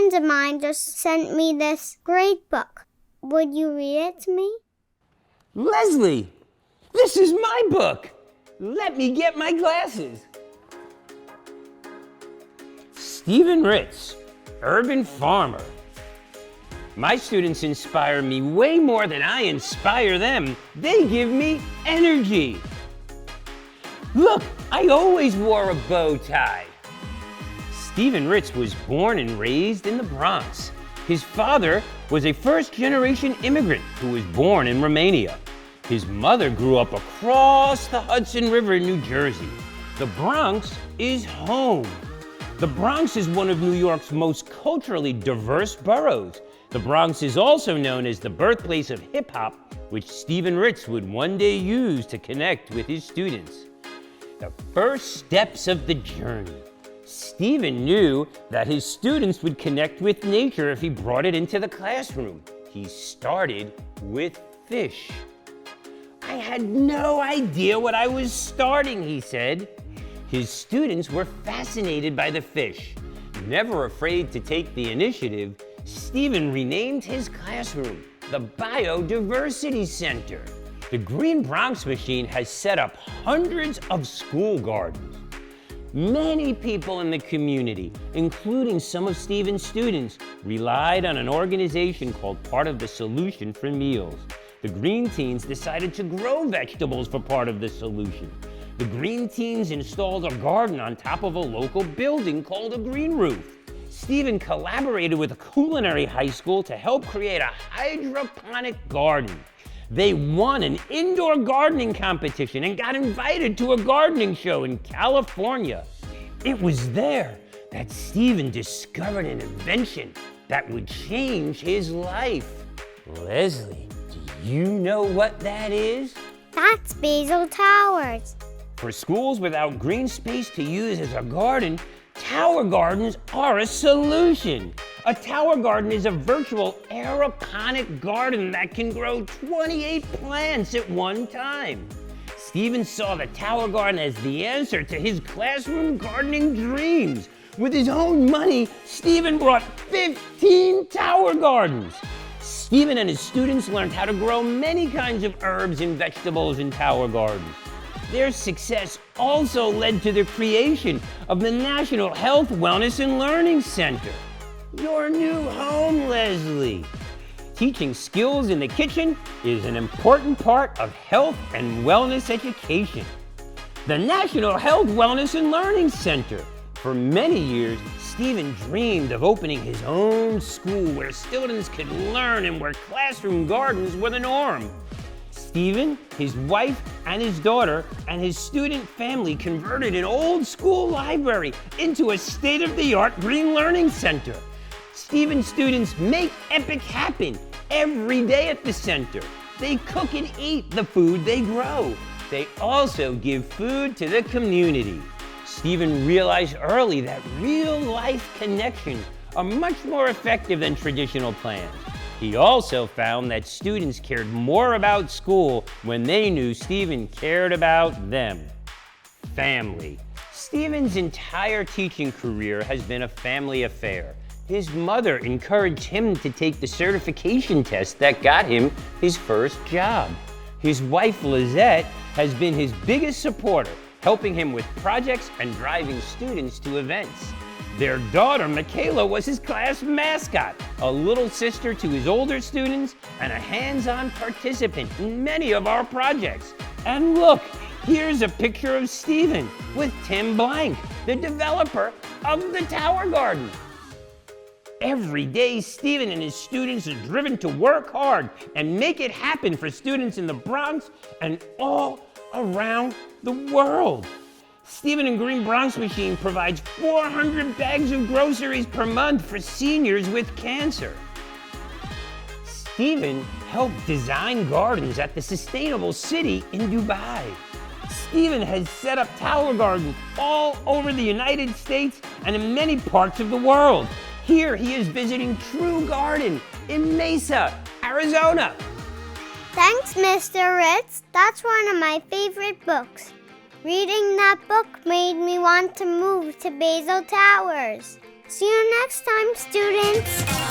friends of mine just sent me this great book. Would you read it to me? Leslie, this is my book. Let me get my glasses. Stephen Ritz, Urban Farmer. My students inspire me way more than I inspire them. They give me energy. Look, I always wore a bow tie. Stephen Ritz was born and raised in the Bronx. His father was a first-generation immigrant who was born in Romania. His mother grew up across the Hudson River in New Jersey. The Bronx is home. The Bronx is one of New York's most culturally diverse boroughs. The Bronx is also known as the birthplace of hip-hop, which Stephen Ritz would one day use to connect with his students. The first steps of the journey. Stephen knew that his students would connect with nature if he brought it into the classroom. He started with fish. I had no idea what I was starting, he said. His students were fascinated by the fish. Never afraid to take the initiative, Stephen renamed his classroom the Biodiversity Center. The Green Bronx Machine has set up hundreds of school gardens. Many people in the community, including some of Stephen's students, relied on an organization called Part of the Solution for meals. The Green Teens decided to grow vegetables for part of the solution. The Green Teens installed a garden on top of a local building called a green roof. Stephen collaborated with a culinary high school to help create a hydroponic garden. They won an indoor gardening competition and got invited to a gardening show in California. It was there that Stephen discovered an invention that would change his life. Leslie, do you know what that is? That's Basil Towers. For schools without green space to use as a garden, tower gardens are a solution. A tower garden is a virtual aeroponic garden that can grow 28 plants at one time. Stephen saw the tower garden as the answer to his classroom gardening dreams. With his own money, Stephen bought 15 tower gardens. Stephen and his students learned how to grow many kinds of herbs and vegetables in tower gardens. Their success also led to the creation of the National Health, Wellness, and Learning Center. Your new home, Leslie. Teaching skills in the kitchen is an important part of health and wellness education. The National Health, Wellness, and Learning Center. For many years, Stephen dreamed of opening his own school where students could learn and where classroom gardens were the norm. Stephen, his wife, and his daughter, and his student family converted an old school library into a state-of-the-art green learning center. Stephen's students make EPIC happen every day at the center. They cook and eat the food they grow. They also give food to the community. Stephen realized early that real-life connections are much more effective than traditional plans. He also found that students cared more about school when they knew Stephen cared about them. Family. Stephen's entire teaching career has been a family affair. His mother encouraged him to take the certification test that got him his first job. His wife, Lizette, has been his biggest supporter, helping him with projects and driving students to events. Their daughter, Michaela, was his class mascot, a little sister to his older students, and a hands-on participant in many of our projects. And look, here's a picture of Stephen with Tim Blank, the developer of the Tower Garden. Every day, Stephen and his students are driven to work hard and make it happen for students in the Bronx and all around the world. Stephen and Green Bronx Machine provides 400 bags of groceries per month for seniors with cancer. Stephen helped design gardens at the Sustainable City in Dubai. Stephen has set up tower gardens all over the United States and in many parts of the world. Here he is visiting True Garden in Mesa, Arizona. Thanks, Mr. Ritz. That's one of my favorite books. Reading that book made me want to move to Basil Towers. See you next time, students.